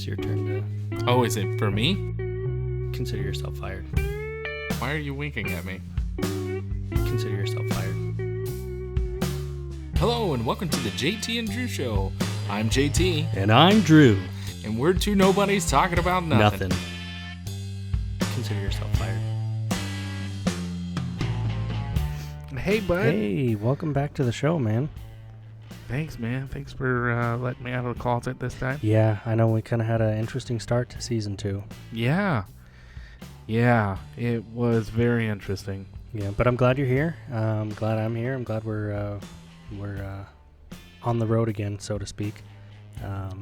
your turn to... Oh, is it for me? Consider yourself fired. Why are you winking at me? Consider yourself fired. Hello, and welcome to the JT and Drew Show. I'm JT. And I'm Drew. And we're two nobodies talking about nothing. Consider yourself fired. Hey, bud. Hey, welcome back to the show, man. Thanks, man. Thanks for letting me out of the closet this time. Yeah, I know we kind of had an interesting start to season 2. Yeah, it was very interesting. Yeah, but I'm glad you're here. I'm glad I'm here. I'm glad we're on the road again, so to speak.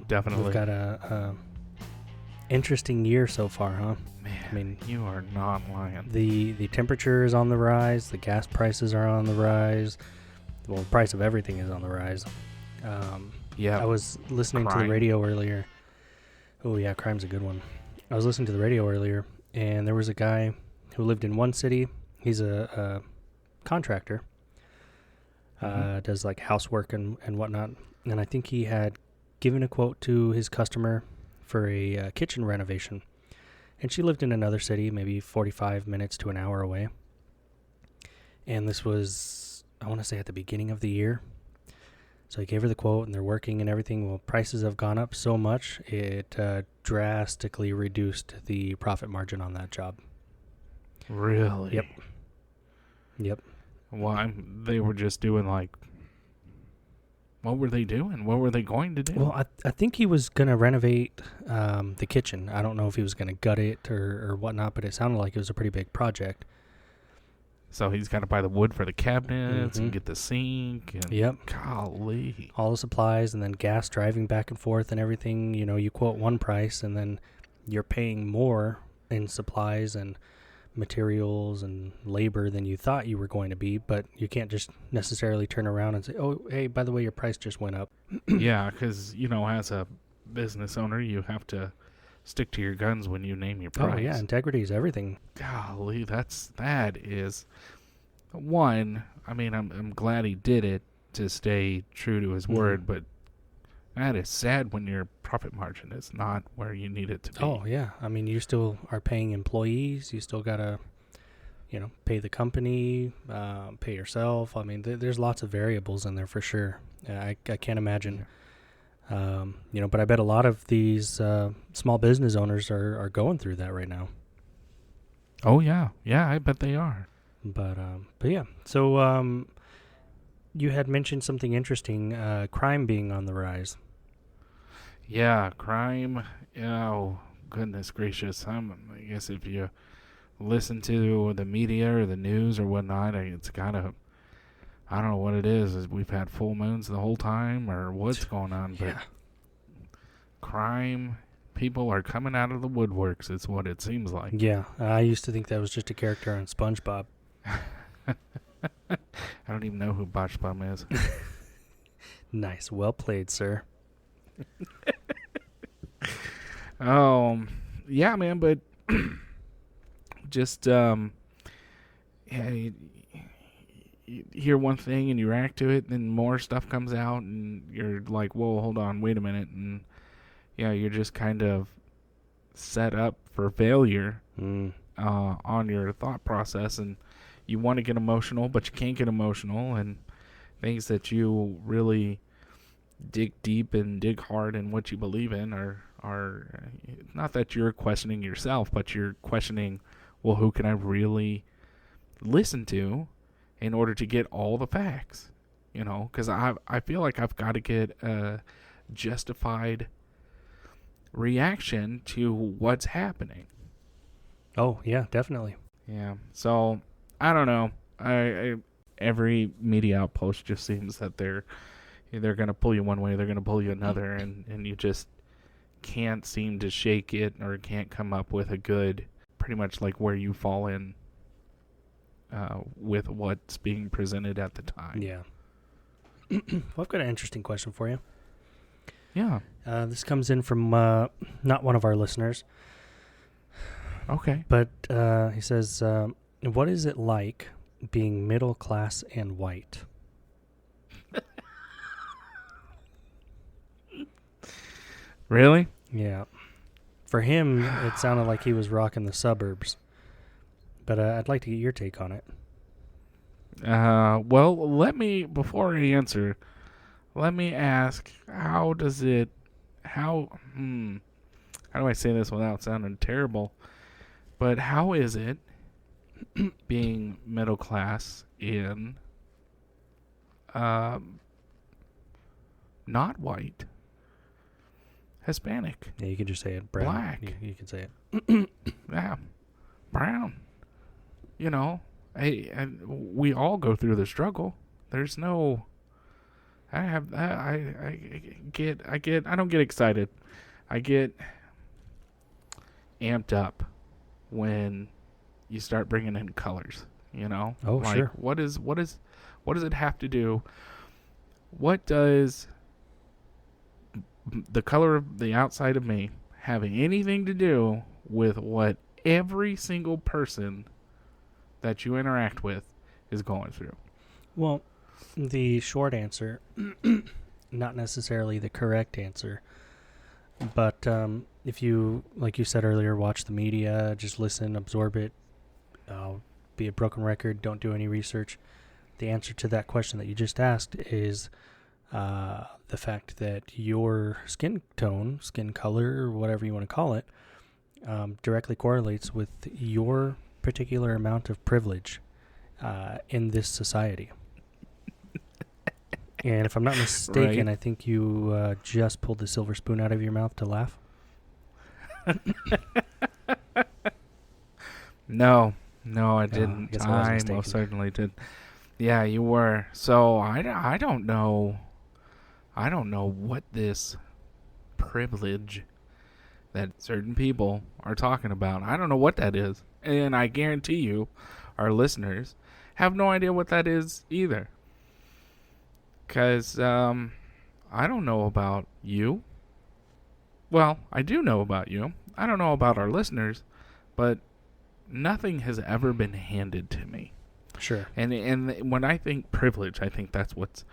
Definitely. We've got a interesting year so far, huh? Man, I mean, you are not lying. The temperature is on the rise. The gas prices are on the rise. Well, the price of everything is on the rise. Yeah. I was listening to the radio earlier. Oh, yeah, crime's a good one. I was listening to the radio earlier, and there was a guy who lived in one city. He's a contractor. Does like housework and whatnot. And I think he had given a quote to his customer for a kitchen renovation. And she lived in another city, maybe 45 minutes to an hour away. And this was, I want to say, at the beginning of the year. So he gave her the quote, and they're working and everything. Well, prices have gone up so much, it drastically reduced the profit margin on that job. Really? Yep. Well, they were just doing like... What were they doing? What were they going to do? Well, I think he was going to renovate the kitchen. I don't know if he was going to gut it or whatnot, but it sounded like it was a pretty big project. So he's got to buy the wood for the cabinets and get the sink. And Yep. Golly. All the supplies and then gas driving back and forth and everything. You know, you quote one price and then you're paying more in supplies and materials and labor than you thought you were going to be, but you can't just necessarily turn around and say, oh, hey, by the way, your price just went up. Yeah, because, as a business owner, you have to stick to your guns when you name your price. Oh, yeah, integrity is everything. Golly, that is one. I mean, I'm glad he did it to stay true to his word, but that is sad when your profit margin is not where you need it to be. Oh, yeah. I mean, you still are paying employees. You still got to, pay the company, pay yourself. I mean, there's lots of variables in there for sure. I can't imagine. But I bet a lot of these small business owners are going through that right now. Oh, yeah. Yeah, I bet they are. But yeah. So you had mentioned something interesting, crime being on the rise. Yeah, crime. Oh, goodness gracious. I guess if you listen to the media or the news or whatnot, it's kind of, I don't know what it is we've had full moons the whole time or what's going on, but yeah. Crime, people are coming out of the woodworks is what it seems like. Yeah, I used to think that was just a character on SpongeBob. I don't even know who Botch Bum is. Nice. Well played, sir. Yeah, man, but just you hear one thing and you react to it, then more stuff comes out and you're like, whoa, hold on, wait a minute, and you're just kind of set up for failure on your thought process, and you want to get emotional, but you can't get emotional, and things that you really dig deep and dig hard in what you believe in are not that you're questioning yourself, but you're questioning, well, who can I really listen to in order to get all the facts? Because I feel like I've got to get a justified reaction to what's happening. Oh, yeah, definitely. Yeah. So, I don't know. I every media outpost just seems that they're going to pull you one way, they're going to pull you another, and you just can't seem to shake it or can't come up with a good, pretty much like where you fall in with what's being presented at the time. Yeah. Well, I've got an interesting question for you. Yeah. This comes in from not one of our listeners. Okay. But he says, what is it like being middle class and white? Really? Yeah. For him, it sounded like he was rocking the suburbs. But I'd like to get your take on it. Well, before I answer, let me ask, how do I say this without sounding terrible? But how is it being middle class in not white, Hispanic, Yeah, you can just say it. Brown. black, You can say it. yeah, brown? You know, and we all go through the struggle. There's no. I don't get excited. I get amped up when you start bringing in colors, you know? Oh, like, sure. What does it have to do? What does the color of the outside of me having anything to do with what every single person that you interact with is going through? Well, the short answer, not necessarily the correct answer, but if you, like you said earlier, watch the media, just listen, absorb it, be a broken record, don't do any research, the answer to that question that you just asked is the fact that your skin tone, skin color, or whatever you want to call it, directly correlates with your particular amount of privilege in this society. And if I'm not mistaken, Right. I think you just pulled the silver spoon out of your mouth to laugh. No, I guess didn't. I was I mistaken. most certainly did. Yeah, you were. So I don't know. I don't know what this privilege that certain people are talking about. I don't know what that is. And I guarantee you, our listeners have no idea what that is either. Because I don't know about you. Well, I do know about you. I don't know about our listeners, but nothing has ever been handed to me. Sure. And when I think privilege, I think that's what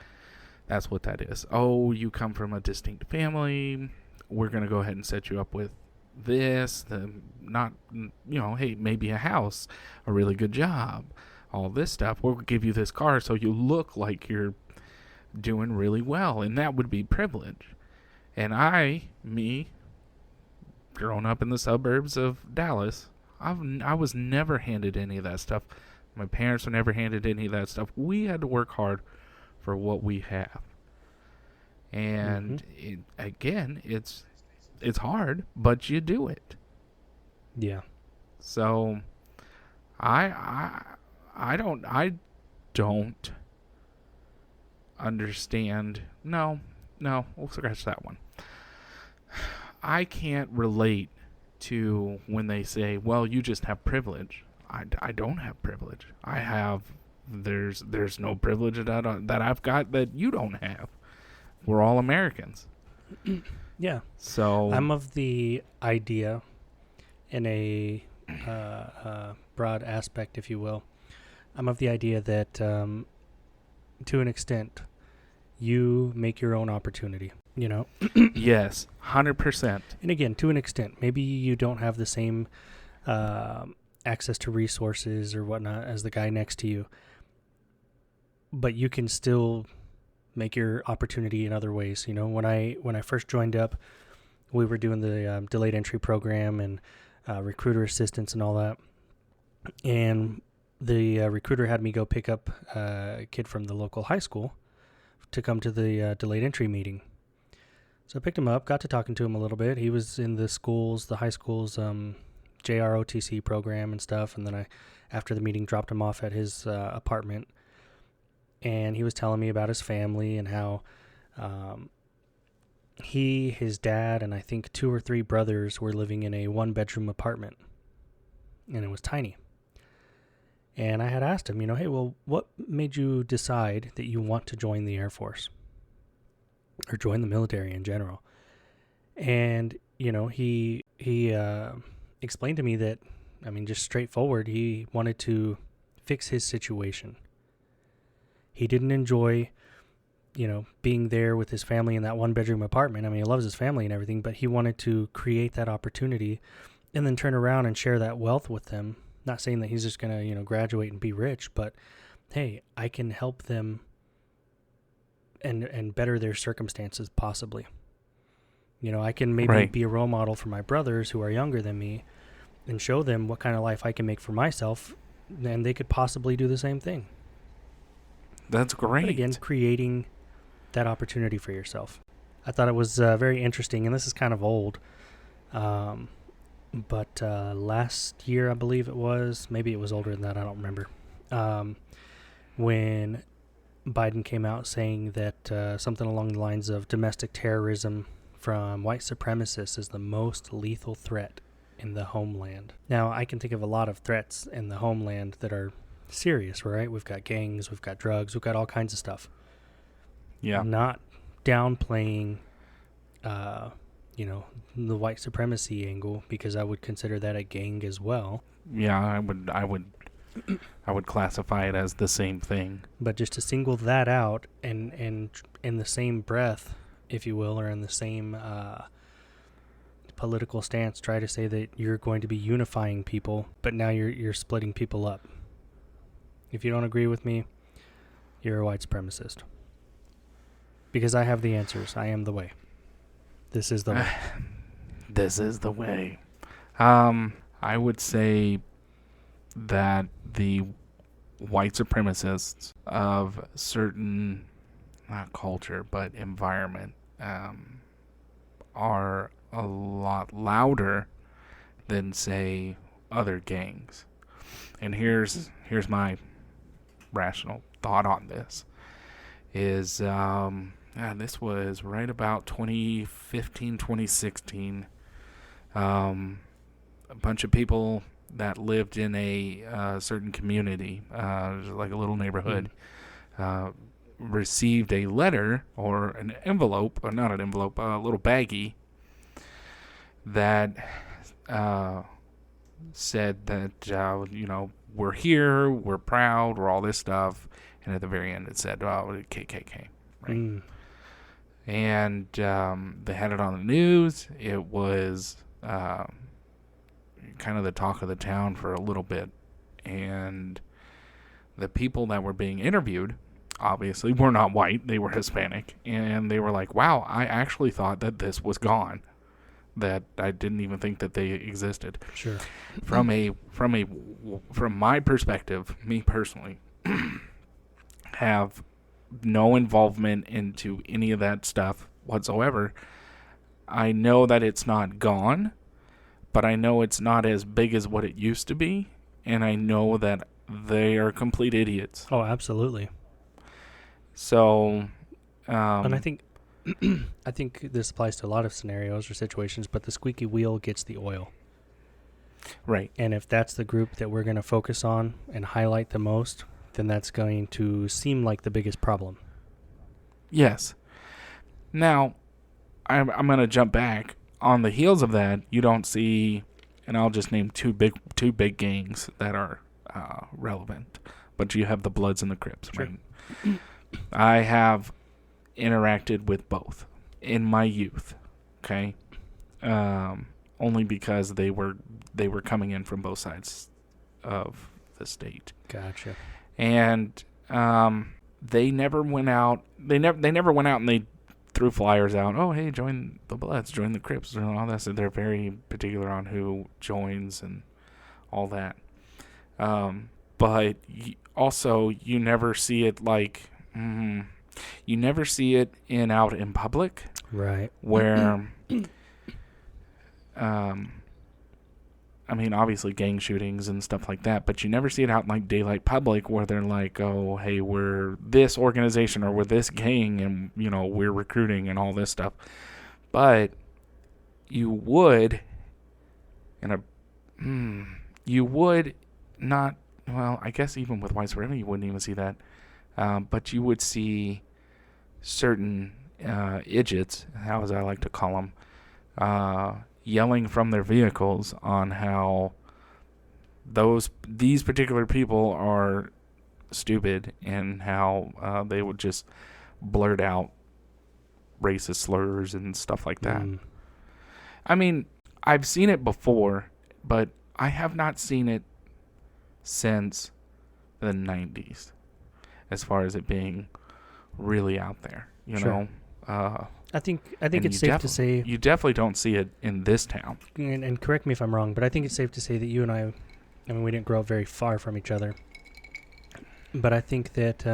that is. Oh, you come from a distinct family. We're going to go ahead and set you up with this, hey, maybe a house, a really good job, all this stuff. We'll give you this car so you look like you're doing really well, and that would be privilege. And me, growing up in the suburbs of Dallas, I was never handed any of that stuff. My parents were never handed any of that stuff. We had to work hard for what we have. And it's hard, but you do it. Yeah. So I don't understand. No, we'll scratch that one. I can't relate to when they say, well, you just have privilege. I don't have privilege. There's no privilege that I've got that you don't have. We're all Americans. Yeah. So I'm of the idea, in a broad aspect, if you will, I'm of the idea that to an extent, you make your own opportunity, you know? yes, 100%. And again, to an extent, maybe you don't have the same access to resources or whatnot as the guy next to you, but you can still make your opportunity in other ways. You know, when I first joined up, we were doing the delayed entry program and recruiter assistance and all that. And the recruiter had me go pick up a kid from the local high school to come to the delayed entry meeting. So I picked him up, got to talking to him a little bit. He was in the high school's JROTC program and stuff. And then after the meeting, dropped him off at his apartment. And he was telling me about his family and how his dad, and I think 2 or 3 brothers were living in a 1-bedroom apartment. And it was tiny. And I had asked him, hey, well, what made you decide that you want to join the Air Force? Or join the military in general? And, he explained to me that, just straightforward, he wanted to fix his situation. He didn't enjoy being there with his family in that one-bedroom apartment. I mean, he loves his family and everything, but he wanted to create that opportunity and then turn around and share that wealth with them. Not saying that he's just going to, graduate and be rich, but hey, I can help them and better their circumstances possibly. I can maybe be a role model for my brothers who are younger than me and show them what kind of life I can make for myself, and they could possibly do the same thing. That's great. But again, creating that opportunity for yourself. I thought it was very interesting, and this is kind of old. But last year, I believe it was, maybe it was older than that, I don't remember, when Biden came out saying that something along the lines of domestic terrorism from white supremacists is the most lethal threat in the homeland. Now, I can think of a lot of threats in the homeland that are serious, right? We've got gangs, we've got drugs, we've got all kinds of stuff. Yeah. Not downplaying, the white supremacy angle, because I would consider that a gang as well. Yeah, I would classify it as the same thing. But just to single that out and in the same breath, if you will, or in the same political stance, try to say that you're going to be unifying people, but now you're splitting people up. If you don't agree with me, you're a white supremacist. Because I have the answers. I am the way. This is the way. This is the way. I would say that the white supremacists of certain, not culture, but environment, are a lot louder than, say, other gangs. And here's my rational thought on this. Is this was right about 2015, 2016. A bunch of people that lived in a certain community, like a little neighborhood, received a letter or an envelope, or not an envelope, a little baggie that said that, we're here, we're proud, we're all this stuff. And at the very end it said, KKK. Right? And they had it on the news. It was kind of the talk of the town for a little bit. And the people that were being interviewed, obviously, were not white. They were Hispanic. And they were like, wow, I actually thought that this was gone. That I didn't even think that they existed. Sure. From my perspective, me personally, have no involvement into any of that stuff whatsoever. I know that it's not gone, but I know it's not as big as what it used to be, and I know that they are complete idiots. Oh, absolutely. So, and I think this applies to a lot of scenarios or situations, but the squeaky wheel gets the oil. Right. And if that's the group that we're going to focus on and highlight the most, then that's going to seem like the biggest problem. Yes. Now, I'm going to jump back. On the heels of that, you don't see, and I'll just name two big gangs that are relevant, but you have the Bloods and the Crips. Sure. Right? I have interacted with both in my youth. Okay, only because they were coming in from both sides of the state. Gotcha. And they never went out. They never went out and they threw flyers out. Oh, hey, join the Bloods, join the Crips, and all that. So they're very particular on who joins and all that. But also, you never see it like. You never see it out in public, right? Where, I mean, obviously gang shootings and stuff like that, but you never see it out in like daylight public where they're like, oh, hey, we're this organization or we're this gang and, we're recruiting and all this stuff. But you would, you would not, well, I guess even with white supremacy, you wouldn't even see that. But you would see certain idiots, how as I like to call them, yelling from their vehicles on how these particular people are stupid and how they would just blurt out racist slurs and stuff like that. Mm. I mean, I've seen it before, but I have not seen it since the 90s, as far as it being really out there, you Sure. know. I think And it's safe to say, you definitely don't see it in this town. and correct me if I'm wrong, but I think it's safe to say that you and I mean, we didn't grow up very far from each other, but I think that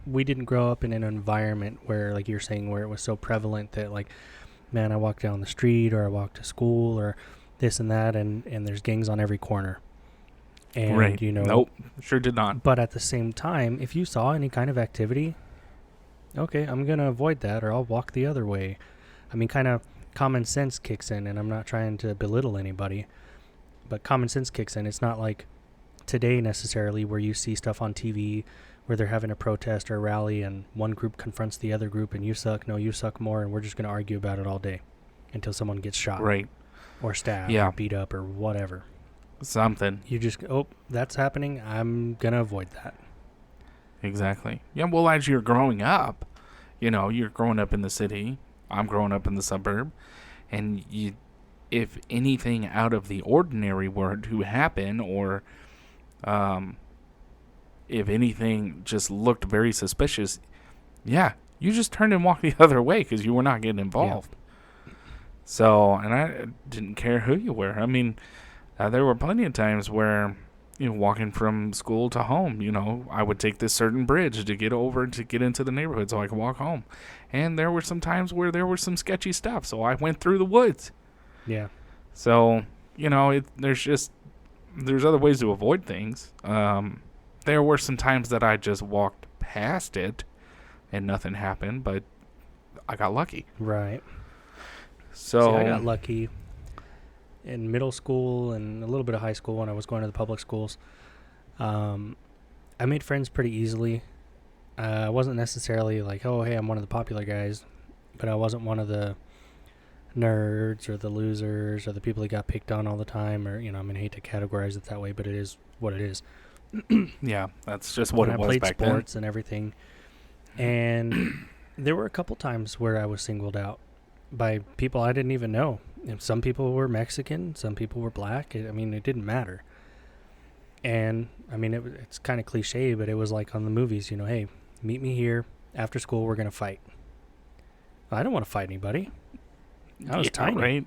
we didn't grow up in an environment where, like you're saying, where it was so prevalent that, like, man, I walk down the street or I walk to school or this and that, and there's gangs on every corner. And, Right. you know, Nope. Sure did not. but at the same time, if you saw any kind of activity, okay, I'm going to avoid that or I'll walk the other way. I mean, kind of common sense kicks in, and I'm not trying to belittle anybody, but common sense kicks in. It's not like today necessarily where you see stuff on TV where they're having a protest or a rally and one group confronts the other group and you suck, no, you suck more, and we're just going to argue about it all day until someone gets shot Right. or stabbed Yeah. or beat up or whatever. Something. You just, oh, that's happening. I'm going to avoid that. Exactly. Yeah, well, as you're growing up, you know, you're growing up in the city. I'm growing up in the suburb. And if anything out of the ordinary were to happen, or if anything just looked very suspicious, yeah, you just turned and walked the other way because you were not getting involved. So, and I didn't care who you were. I mean, there were plenty of times where, you know, walking from school to home, you know, I would take this certain bridge to get over to get into the neighborhood so I could walk home. And there were some times where there was some sketchy stuff, so I went through the woods. Yeah. So, you know, there's other ways to avoid things. There were some times that I just walked past it and nothing happened, but I got lucky. Right. So See, I got lucky in middle school and a little bit of high school when I was going to the public schools. I made friends pretty easily. I wasn't necessarily like, oh, hey, I'm one of the popular guys, but I wasn't one of the nerds or the losers or the people that got picked on all the time, or, you know, I mean, I hate to categorize it that way, but it is what it is. yeah, that's just what And it was I played back sports and everything. And there were a couple times where I was singled out by people I didn't even know. And some people were Mexican, some people were black. I mean, it didn't matter. And, I mean, it's kind of cliche, but it was like on the movies, you know, hey, meet me here. After school, we're going to fight. Well, I don't want to fight anybody. I was tiny. Right?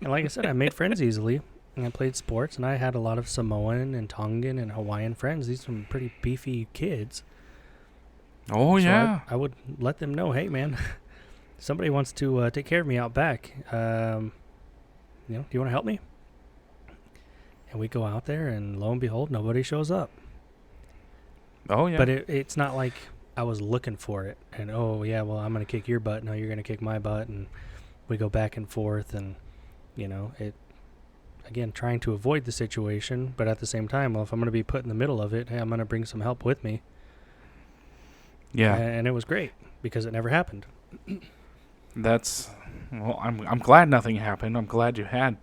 And like I said, I made friends easily. And I played sports, and I had a lot of Samoan and Tongan and Hawaiian friends. These are some pretty beefy kids. Oh, So yeah. I would let them know, hey, man, somebody wants to take care of me out back. You know, do you want to help me? And we go out there, and lo and behold, nobody shows up. Oh, yeah. But it's not like I was looking for it. And, oh, yeah, well, I'm going to kick your butt. No, you're going to kick my butt. And we go back and forth. And, you know, again, trying to avoid the situation. But at the same time, well, if I'm going to be put in the middle of it, hey, I'm going to bring some help with me. yeah. And it was great because it never happened. Well, I'm glad nothing happened. I'm glad you had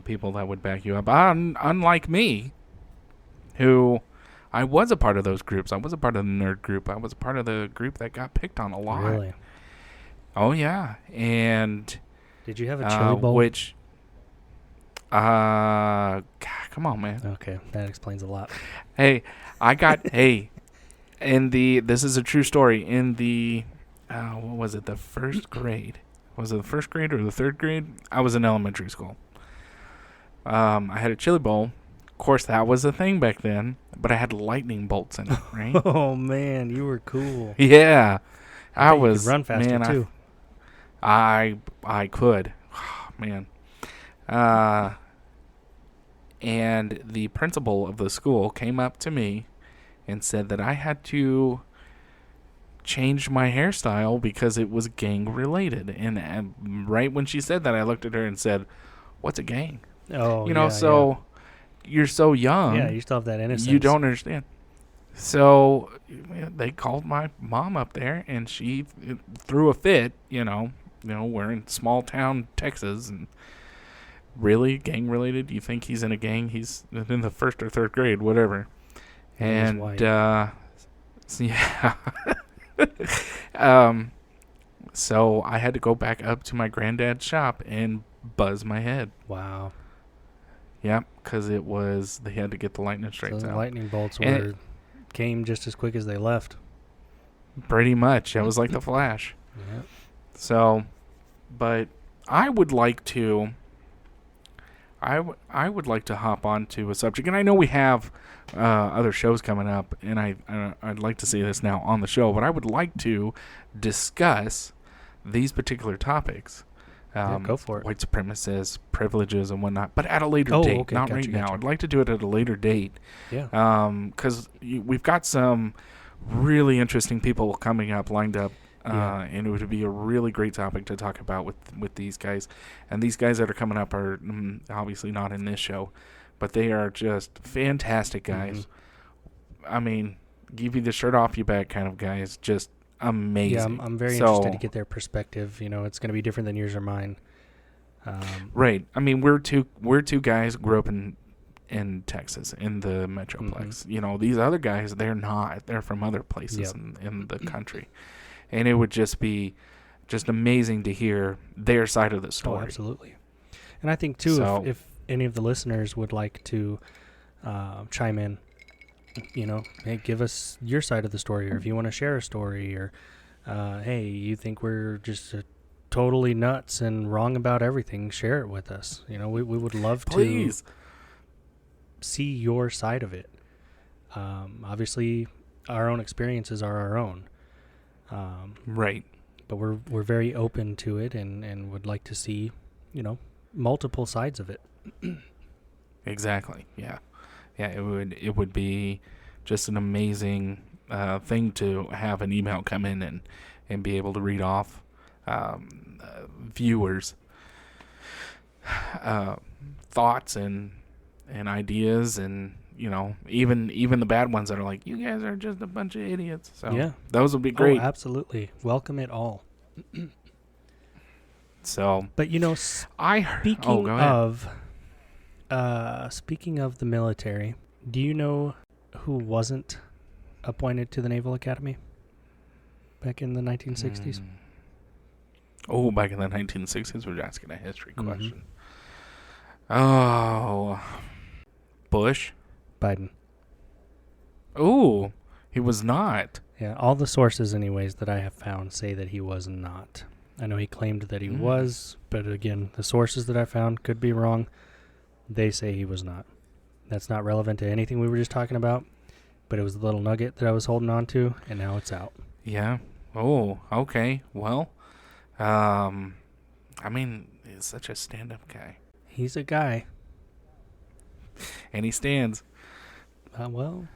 people that would back you up. Unlike me, who I was a part of those groups. I was a part of the nerd group. I was a part of the group that got picked on a lot. Really? Oh, yeah. And Did you have a chili bowl? which, God, come on, man. Okay, that explains a lot. Hey, I got, this is a true story. In the, what was it, the first grade? Was it the first grade or the third grade? I was in elementary school. I had a chili bowl. Of course, that was a thing back then, but I had lightning bolts in it, right? Oh man, you were cool. Yeah. I bet you could was, run faster man, too. I could. Man. And the principal of the school came up to me and said that I had to change my hairstyle because it was gang related. And right when she said that, I looked at her and said, "What's a gang?" Oh, You know, you're so young. yeah, you still have that innocence. You don't understand. So they called my mom up there, and she threw a fit. You know, we're in small town Texas, and really gang related. You think he's in a gang? He's in the first or third grade, whatever. And he's And white. Yeah. um, so I had to go back up to my granddad's shop and buzz my head. Wow. Yep, because they had to get the lightning strikes So the out. lightning bolts And came just as quick as they left. pretty much. It was like the Flash. Yeah. So, but I would like to. I would like to hop onto a subject, and I know we have other shows coming up, and I'd like to see this now on the show, but I would like to discuss these particular topics. Go for it. White supremacists, privileges, and whatnot, but at a later Oh, date, okay, not gotcha, right now. gotcha. I'd like to do it at a later date. Yeah. Because we've got some really interesting people coming up, lined up. Yeah. And it would be a really great topic to talk about with these guys. And these guys that are coming up are obviously not in this show, but they are just fantastic guys. I mean, give you the shirt off your back kind of guys. Just amazing. Yeah, I'm very interested to get their perspective. You know, it's going to be different than yours or mine. Right. I mean, we're two guys who grew up in Texas, in the Metroplex. You know, these other guys, they're not. They're from other places in the country. And it would just be just amazing to hear their side of the story. Oh, absolutely. And I think, too, if any of the listeners would like to chime in, you know, hey, give us your side of the story, or if you want to share a story, or, hey, you think we're just totally nuts and wrong about everything, share it with us. You know, we would love to see your side of it. Obviously, our own experiences are our own. Right. But we're very open to it and would like to see, you know, multiple sides of it. Exactly. Yeah. Yeah, it would be just an amazing thing to have an email come in and be able to read off viewers' thoughts and ideas, and you know, even the bad ones that are like, you guys are just a bunch of idiots. So yeah, those would be great. Oh, absolutely, welcome it all. So, but you know, speaking of the military, do you know who wasn't appointed to the Naval Academy back in the 1960s? Oh, back in the 1960s, we're asking a history question. Oh, Bush? Biden. Oh, he was not. Yeah, all the sources, anyways, that I have found say that he was not. I know he claimed that he was, but again, the sources that I found could be wrong. They say he was not. That's not relevant to anything we were just talking about, but it was the little nugget that I was holding on to, and now it's out. Yeah. Oh, okay. Well, I mean, he's such a stand-up guy. He's a guy. And he stands. Well,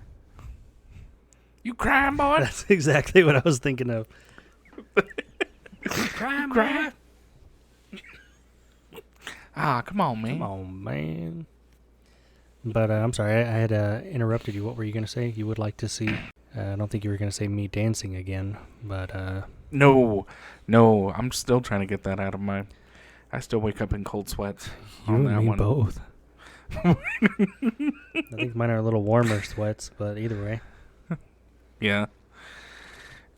you crying, boy? That's exactly what I was thinking of. Crying, boy? Come on, man. Come on, man. But I'm sorry, I had interrupted you. What were you going to say? You would like to see? I don't think you were going to say me dancing again, but... No, I'm still trying to get that out of my... I still wake up in cold sweats. You and me both. I think mine are a little warmer sweats, but either way. Yeah.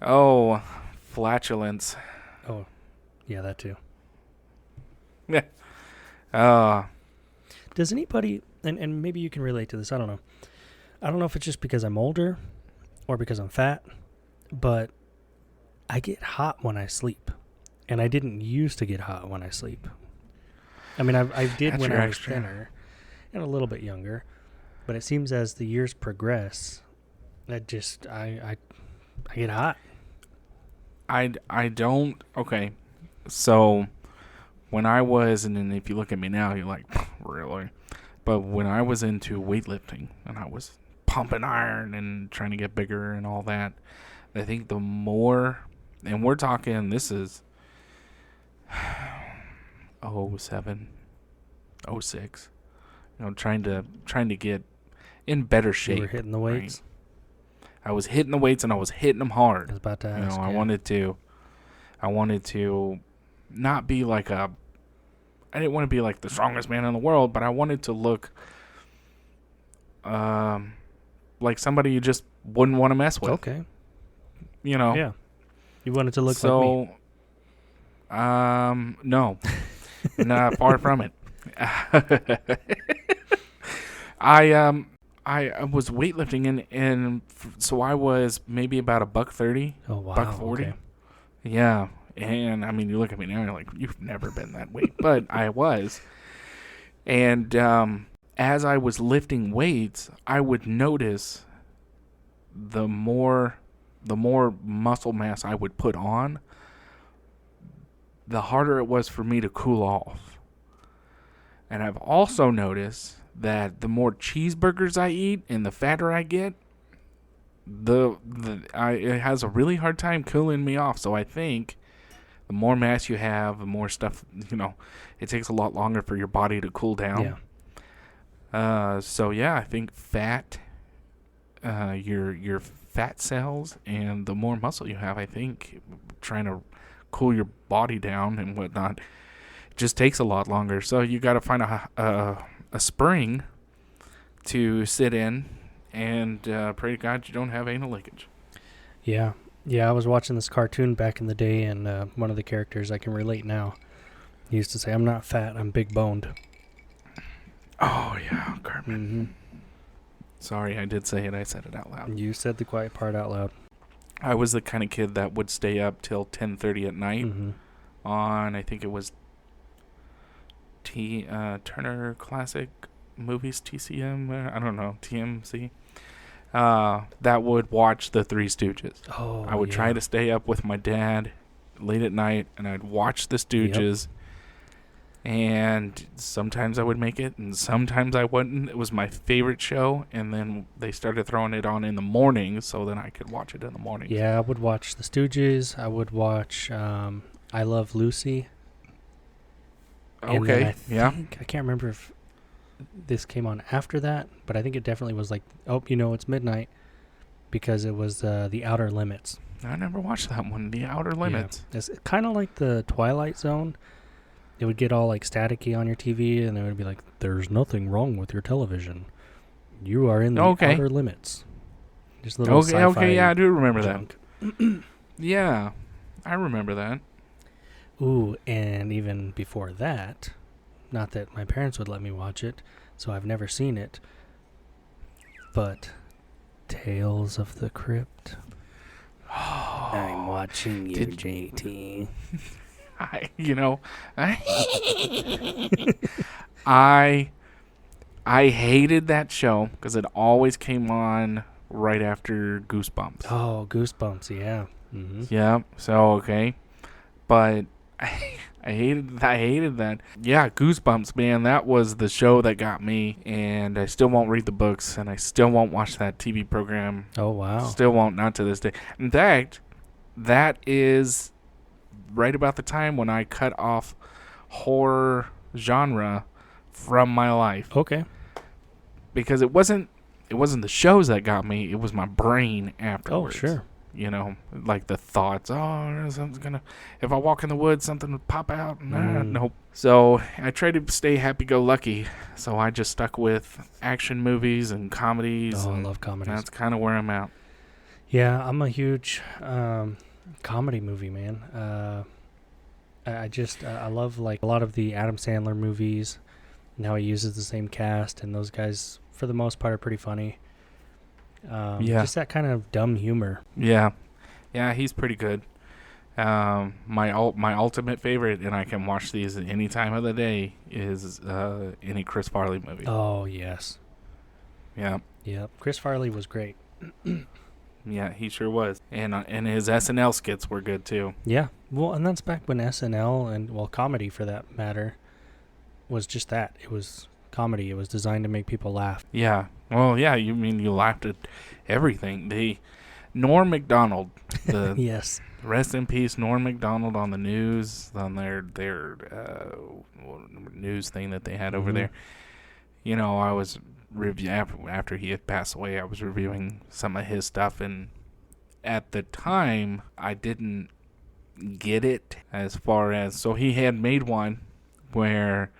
Oh, flatulence. Oh, yeah, that too. Yeah. Does anybody, and maybe you can relate to this, I don't know. I don't know if it's just because I'm older or because I'm fat, but I get hot when I sleep. And I didn't used to get hot when I sleep. I mean, I did when I was thinner and a little bit younger, but it seems as the years progress, I get hot. I don't. Okay, so when I was, and if you look at me now, you're like, really? But when I was into weightlifting and I was pumping iron and trying to get bigger and all that, I think the more, and we're talking, this is 07, 06, you know, trying to get in better shape. You were hitting the weights? Right? I was hitting the weights and I was hitting them hard. I was about to ask. I wanted to not be like I didn't want to be like the strongest man in the world, but I wanted to look like somebody you just wouldn't want to mess with. Okay. you know. Yeah. You wanted to look like me. No. Not far from it. I was weightlifting so I was maybe about $130. Oh, wow. $140. Okay. Yeah. And I mean, you look at me now, you're like, you've never been that weight. But I was. And as I was lifting weights, I would notice the more muscle mass I would put on, the harder it was for me to cool off. And I've also noticed that the more cheeseburgers I eat and the fatter I get, it has a really hard time cooling me off. So I think the more mass you have, the more stuff, it takes a lot longer for your body to cool down. Yeah. So yeah, I think fat, your fat cells, and the more muscle you have, I think trying to cool your body down and whatnot just takes a lot longer. So you got to find a spring to sit in and pray to God you don't have anal leakage. Yeah. Yeah, I was watching this cartoon back in the day, and one of the characters, I can relate now, he used to say, I'm not fat, I'm big boned. Oh, yeah, Cartman. Mm-hmm. Sorry, I did say it. I said it out loud. You said the quiet part out loud. I was the kind of kid that would stay up till 10:30 at night on, I think it was Turner Classic Movies, TCM, I don't know, TMC. That would watch The Three Stooges. Oh, I would try to stay up with my dad late at night, and I'd watch The Stooges. Yep. And sometimes I would make it, and sometimes I wouldn't. It was my favorite show, and then they started throwing it on in the morning, so then I could watch it in the morning. Yeah, I would watch The Stooges. I would watch I Love Lucy. Okay, I can't remember if this came on after that, but I think it definitely was like, it's midnight, because it was The Outer Limits. I never watched that one, The Outer Limits. Yeah. It's kind of like the Twilight Zone. It would get all like staticky on your TV, and it would be like, there's nothing wrong with your television. You are in the outer limits. Just a little sci-fi. Okay, yeah, I do remember junk. that. Yeah, I remember that. Ooh, and even before that, not that my parents would let me watch it, so I've never seen it, but Tales of the Crypt. I'm watching you, JT. I hated that show because it always came on right after Goosebumps. Oh, Goosebumps, yeah. Mm-hmm. Yeah, so okay. But I hated that. Yeah, Goosebumps, man, that was the show that got me, and I still won't read the books, and I still won't watch that TV program. Oh, wow. Still won't, not to this day. In fact, that is right about the time when I cut off horror genre from my life. Okay. Because it wasn't the shows that got me, it was my brain afterwards. Oh, sure. Like the thoughts, if I walk in the woods, something would pop out. Nope. So I tried to stay happy-go-lucky, so I just stuck with action movies and comedies. Oh, I love comedies. That's kind of where I'm at. Yeah, I'm a huge comedy movie man. I love like a lot of the Adam Sandler movies. Now he uses the same cast, and those guys for the most part are pretty funny. Just that kind of dumb humor. Yeah, he's pretty good. My ultimate favorite, and I can watch these at any time of the day, is any Chris Farley movie. Oh yes. Yeah. Chris Farley was great. Yeah, he sure was. And his SNL skits were good, too. Yeah. Well, and that's back when SNL, and, comedy for that matter, was just that. It was comedy. It was designed to make people laugh. Yeah. Well, yeah, you mean you laughed at everything. Norm Macdonald. Yes. Rest in peace, Norm Macdonald on the news, on their news thing that they had over there. I was after he had passed away, I was reviewing some of his stuff, and at the time I didn't get it as far as, so he had made one where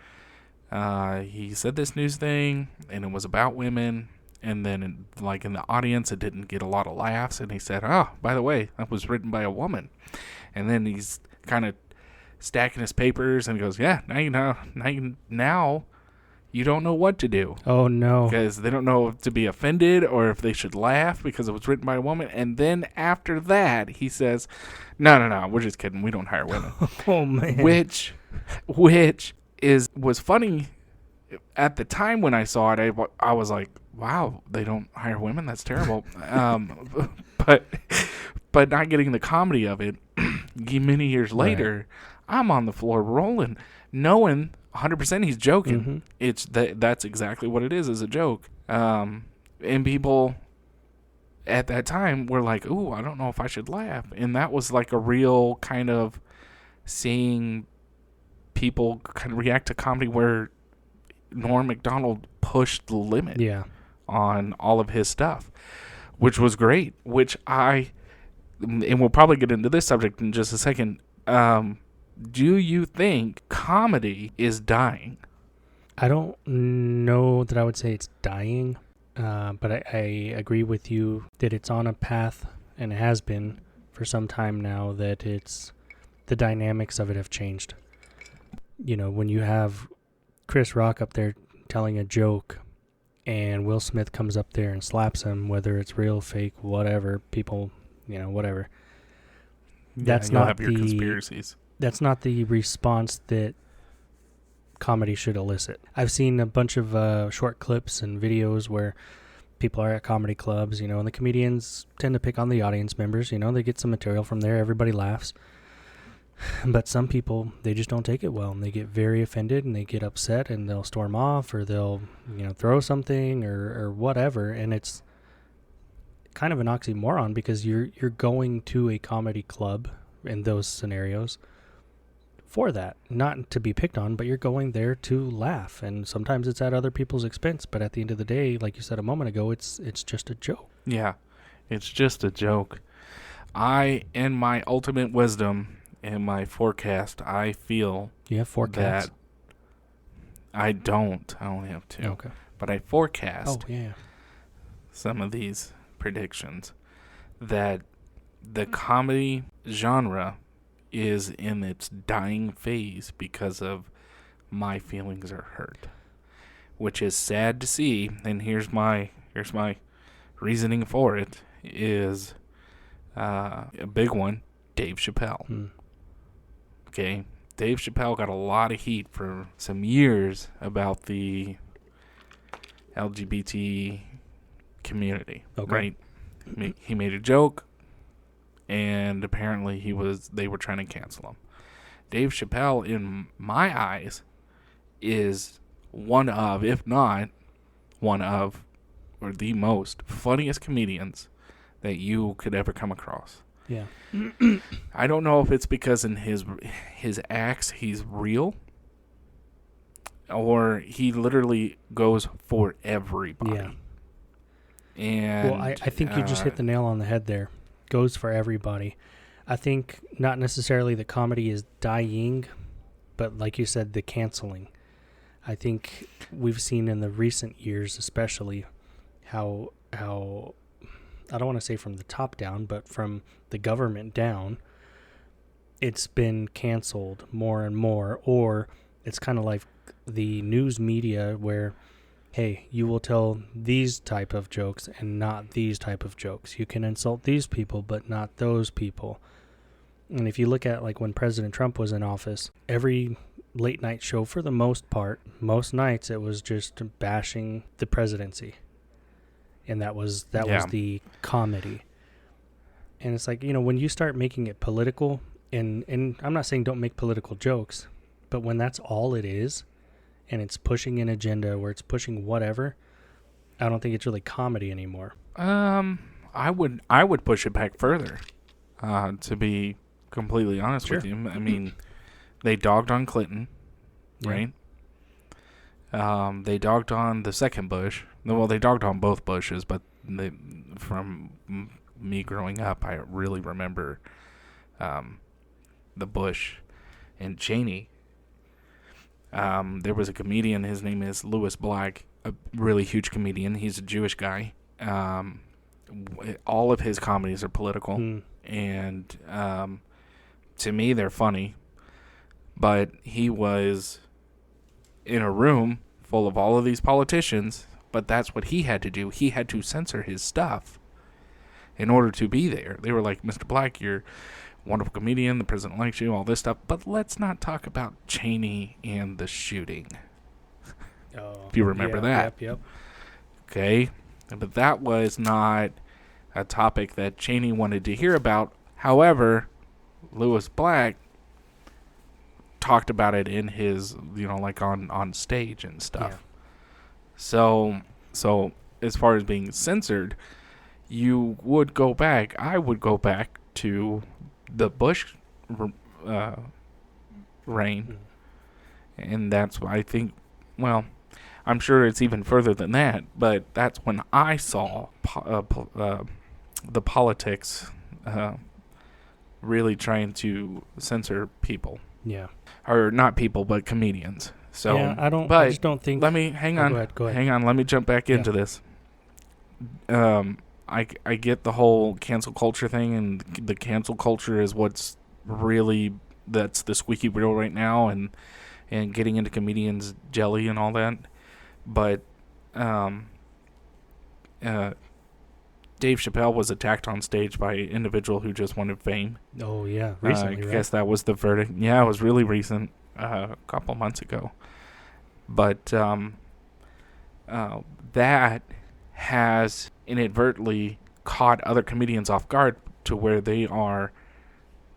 he said this news thing, and it was about women, and then in the audience, it didn't get a lot of laughs. And he said, "Oh, by the way, that was written by a woman." And then he's kind of stacking his papers and goes, "Yeah, now you don't know what to do." Oh, no. Because they don't know if to be offended or if they should laugh because it was written by a woman. And then after that, he says, No, we're just kidding. We don't hire women. Oh, man. Which was funny at the time when I saw it. I was like, wow, they don't hire women? That's terrible. But not getting the comedy of it, many years later, right. I'm on the floor rolling, knowing 100% he's joking. Mm-hmm. That's exactly what it is a joke. And people at that time were like, ooh, I don't know if I should laugh. And that was like a real kind of seeing people kind of react to comedy where Norm Macdonald pushed the limit on all of his stuff, which was great, and we'll probably get into this subject in just a second. Do you think comedy is dying? I don't know that I would say it's dying, but I agree with you that it's on a path, and it has been for some time now, that the dynamics of it have changed. You know, when you have Chris Rock up there telling a joke and Will Smith comes up there and slaps him, whether it's real, fake, whatever, people, whatever. That's not have your conspiracies. That's not the response that comedy should elicit. I've seen a bunch of short clips and videos where people are at comedy clubs, and the comedians tend to pick on the audience members. They get some material from there. Everybody laughs. But some people, they just don't take it well, and they get very offended, and they get upset, and they'll storm off, or they'll, throw something or whatever. And it's kind of an oxymoron, because you're going to a comedy club in those scenarios for that, not to be picked on, but you're going there to laugh, and sometimes it's at other people's expense. But at the end of the day, like you said a moment ago, it's just a joke. Yeah, it's just a joke. In my ultimate wisdom, in my forecast, I feel you have forecasts. That I don't. I only have 2. Okay. But I forecast yeah. some of these predictions that the comedy genre is in its dying phase because of my feelings are hurt, which is sad to see. And here's my reasoning for it is a big one: Dave Chappelle. Okay, Dave Chappelle got a lot of heat for some years about the LGBT community. Okay. Right? He made a joke, and apparently they were trying to cancel him. Dave Chappelle, in my eyes, is one of, if not one of, or the most funniest comedians that you could ever come across. Yeah. I don't know if it's because in his acts he's real, or he literally goes for everybody. Yeah. And well, I think you just hit the nail on the head there. Goes for everybody. I think not necessarily the comedy is dying, but like you said, the canceling. I think we've seen in the recent years, especially, how I don't want to say from the top down, but from the government down, it's been canceled more and more. Or it's kind of like the news media where, hey, you will tell these type of jokes and not these type of jokes. You can insult these people, but not those people. And if you look at like when President Trump was in office, every late night show, for the most part, most nights, it was just bashing the presidency. And that was the comedy. And it's like, when you start making it political, and I'm not saying don't make political jokes, but when that's all it is, and it's pushing an agenda where it's pushing whatever, I don't think it's really comedy anymore. I would push it back further, to be completely honest with you. I mean, they dogged on Clinton, right? They dogged on the second Bush. Well, they dogged on both Bushes, but from me growing up, I really remember the Bush and Cheney. There was a comedian, his name is Louis Black. a really huge comedian. He's a Jewish guy. All of his comedies are political, and to me, they're funny. But he was in a room full of all of these politicians, but that's what he had to do. He had to censor his stuff in order to be there. They were like, Mr. Black, you're a wonderful comedian, the president likes you, all this stuff, but let's not talk about Cheney and the shooting. If you remember that. Yep. Okay? But that was not a topic that Cheney wanted to hear about. However, Lewis Black talked about it in his, like on stage and stuff. Yeah. So as far as being censored, I would go back to the Bush reign. And that's why I think, well, I'm sure it's even further than that, but that's when I saw the politics really trying to censor people. Yeah. Or not people, but comedians. So yeah, I just don't think. Let me hang on. Go ahead. Hang on. Let me jump back into this. I get the whole cancel culture thing, and the cancel culture is what's really that's the squeaky wheel right now, and getting into comedians jelly and all that. But Dave Chappelle was attacked on stage by an individual who just wanted fame. Oh, yeah. Recently, I guess that was the verdict. Yeah, it was really recent, a couple months ago. But that has inadvertently caught other comedians off guard to where they are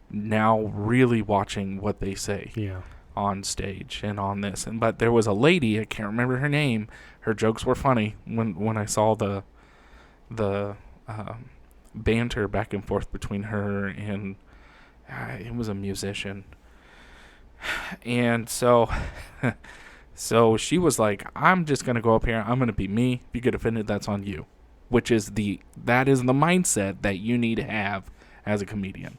now really watching what they say. Yeah. On stage and on this. But there was a lady, I can't remember her name. Her jokes were funny when I saw the banter back and forth between her and it was a musician. And so she was like, I'm just going to go up here. I'm going to be me. If you get offended, that's on you. That is the mindset that you need to have as a comedian.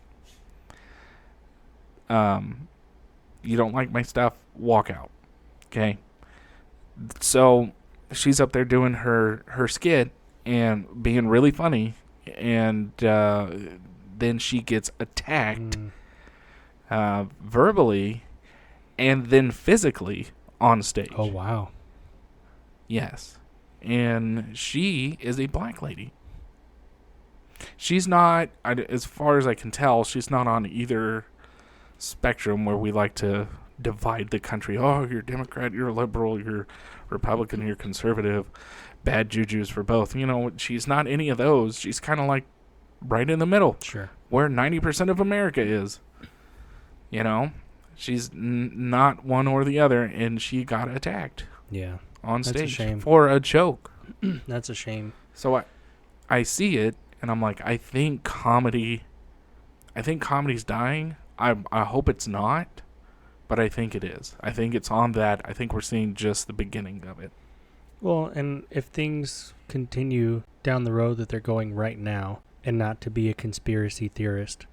You don't like my stuff, walk out. Okay? So she's up there doing her skit and being really funny, and then she gets attacked verbally and then physically on stage. Oh, wow. Yes. And she is a black lady. She's not, as far as I can tell, she's not on either spectrum where we like to divide the country. Oh, you're Democrat, you're liberal, you're Republican, you're conservative. Bad juju's for both. She's not any of those. She's kind of like right in the middle. Sure. Where 90% of America is. She's not one or the other, and she got attacked. Yeah. On stage. That's a shame. For a joke. That's a shame. So I see it, and I'm like, I think comedy's dying. I hope it's not, but I think it is. I think it's on that. I think we're seeing just the beginning of it. Well, and if things continue down the road that they're going right now, and not to be a conspiracy theorist,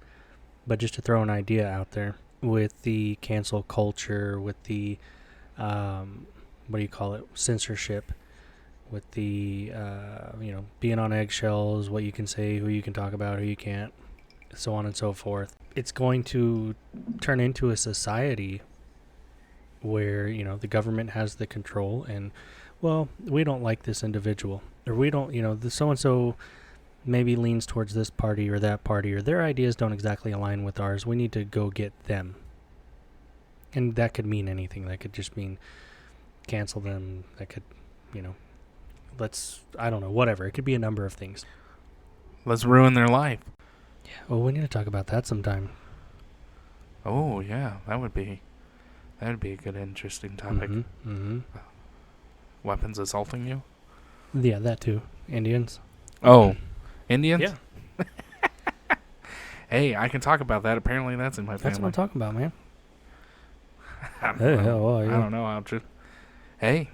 but just to throw an idea out there, with the cancel culture, with the, censorship, with the, being on eggshells, what you can say, who you can talk about, who you can't, so on and so forth. It's going to turn into a society where, the government has the control and, well, we don't like this individual, or we don't, the so-and-so maybe leans towards this party or that party, or their ideas don't exactly align with ours. We need to go get them. And that could mean anything. That could just mean cancel them. That could, I don't know, whatever. It could be a number of things. Let's ruin their life. Yeah, well, we need to talk about that sometime. Oh, yeah, that would be a good, interesting topic. Mm-hmm. Weapons assaulting you? Yeah, that too. Indians. Oh, Indians? Yeah. Hey, I can talk about that. Apparently that's in my family. That's what I'm talking about, man. I don't know how to. Hey,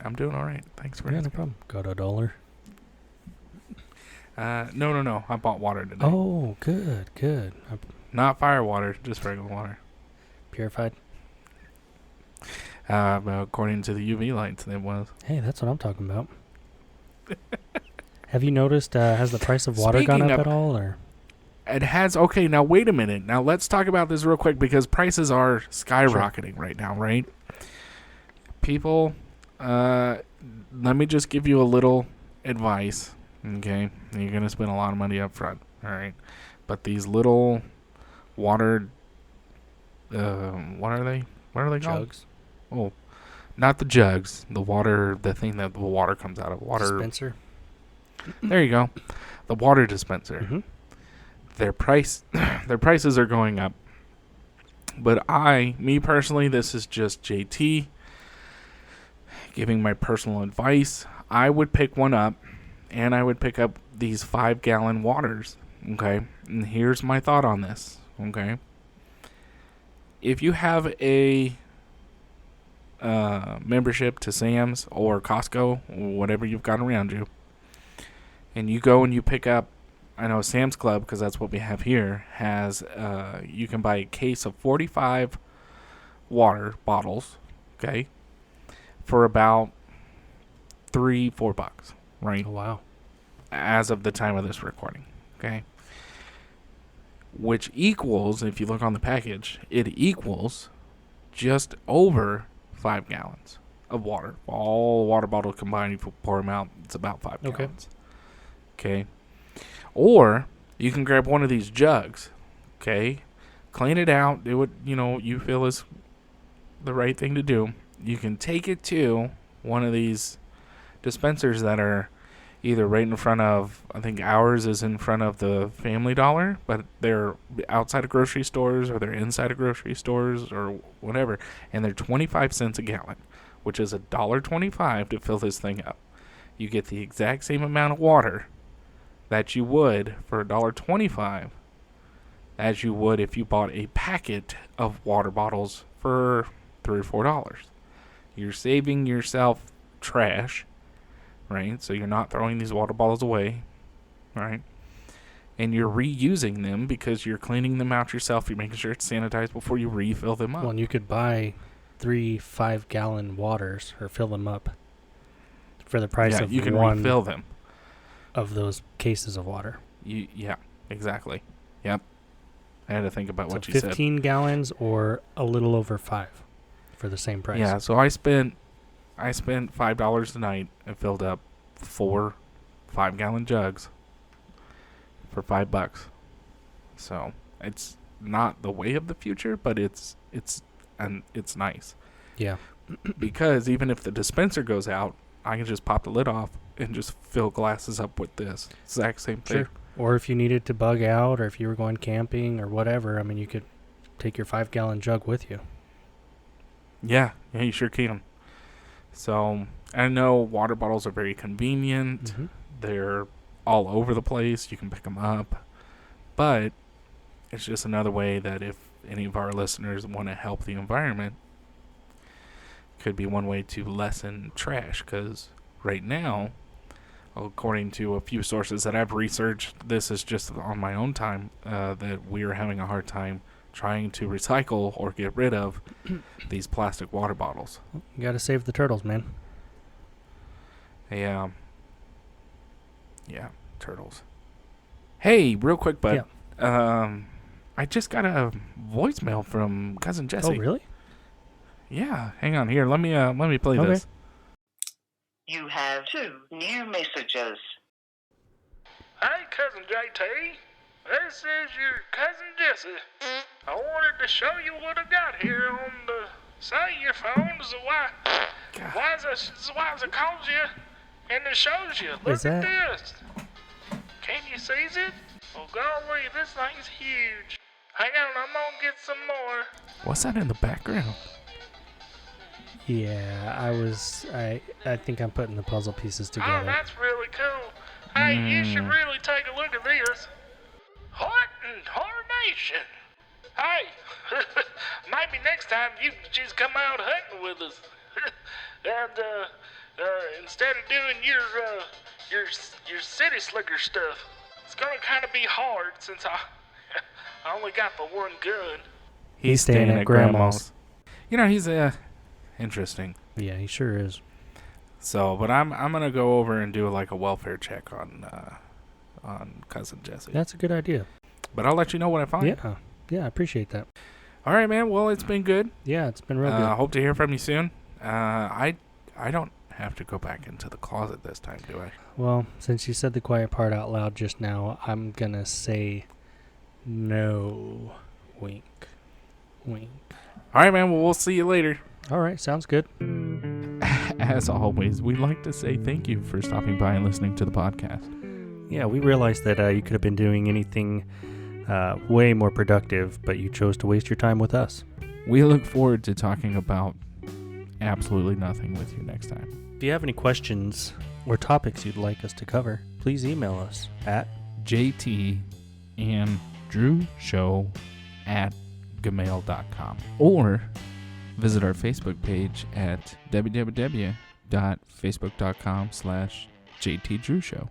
I'm doing all right. Thanks for asking. No problem. Got $1. No. I bought water today. Oh, good. Not fire water, just regular water. Purified? According to the UV lights, it was. Hey, that's what I'm talking about. Have you noticed, has the price of water Speaking gone up of- at all? Or It has. Okay, now wait a minute. Now let's talk about this real quick because prices are skyrocketing right now, right? People, let me just give you a little advice. Okay, you're gonna spend a lot of money up front. All right, but these little water, what are they? What are they called? jugs? Oh, not the jugs. The water, the thing that the water comes out of. Water. Dispenser? There you go. The water dispenser. Mm-hmm. Their prices are going up. But me personally, this is just JT giving my personal advice. I would pick one up, and I would pick up these 5-gallon waters. Okay, and here's my thought on this. Okay, if you have a membership to Sam's or Costco, or whatever you've got around you, and you go and you pick up, I know Sam's Club, because that's what we have here, has you can buy a case of 45 water bottles, okay, for about $3-4, right? Oh, wow. As of the time of this recording, okay? Which equals, if you look on the package, it equals just over 5 gallons of water. All water bottles combined, if you pour them out, it's about 5 gallons. Okay. Or you can grab one of these jugs, okay? Clean it out, do what you feel is the right thing to do. You can take it to one of these dispensers that are either right in front of, I think ours is in front of the Family Dollar, but they're outside of grocery stores or they're inside of grocery stores or whatever, and they're 25 cents a gallon, which is $1.25 to fill this thing up. You get the exact same amount of water that you would for $1.25 as you would if you bought a packet of water bottles for $3 or $4. You're saving yourself trash, right? So you're not throwing these water bottles away, right? And you're reusing them because you're cleaning them out yourself. You're making sure it's sanitized before you refill them up. Well, and you could buy 3 5-gallon waters or fill them up for the price of you can one refill them. of those cases of water. Yeah, exactly. Yep. I had to think about So what you said. 15 gallons or a little over 5 for the same price. Yeah, so I spent $5 a night and filled up 4 5-gallon jugs for $5. So it's not the way of the future, but it's nice. Yeah. Because even if the dispenser goes out, I can just pop the lid off and just fill glasses up with this exact same thing. Sure. Or if you needed to bug out or if you were going camping or whatever, I mean, you could take your 5-gallon jug with you. Yeah, you sure can. So I know water bottles are very convenient. Mm-hmm. They're all over the place. You can pick them up. But it's just another way that if any of our listeners want to help the environment, could be one way to lessen trash. Because right now, according to a few sources that I've researched, this is just on my own time, that we are having a hard time trying to recycle or get rid of these plastic water bottles. You got to save the turtles, man. Yeah, turtles. Hey, real quick, bud. Yeah. I just got a voicemail from Cousin Jesse. Oh, really? Yeah, hang on here. Let me play Okay. this. You have 2 new messages. Hey, Cousin JT. This is your Cousin Jesse. I wanted to show you what I got here on the side of your phone. So why does it calls you and it shows you? Look Is at that- this. Can you see it? Oh, golly, this thing's huge. Hang on, I'm gonna get some more. What's that in the background? Yeah, I think I'm putting the puzzle pieces Oh, together. that's really cool. Hey, you should really take a look at this. What in tarnation? Hey, maybe next time you can just come out hunting with us. And instead of doing your city slicker stuff, it's gonna kind of be hard since I only got the one gun. He's staying at Grandma's. You know, he's Interesting. Yeah, he sure is. So, but I'm gonna go over and do like a welfare check on cousin Jesse. That's a good idea. But I'll let you know what I find. Yeah, I appreciate that. All right, man. Well, it's been good. Yeah, it's been real good. Hope to hear from you soon. I don't have to go back into the closet this time, do I? Well, since you said the quiet part out loud just now, I'm gonna say no. Wink. Wink. All right, man. Well, we'll see you later. All right, sounds good. As always, we'd like to say thank you for stopping by and listening to the podcast. Yeah, we realized that you could have been doing anything way more productive, but you chose to waste your time with us. We look forward to talking about absolutely nothing with you next time. If you have any questions or topics you'd like us to cover, please email us at jtandrewshow@gmail.com or visit our Facebook page at www.facebook.com/JTDrewShow.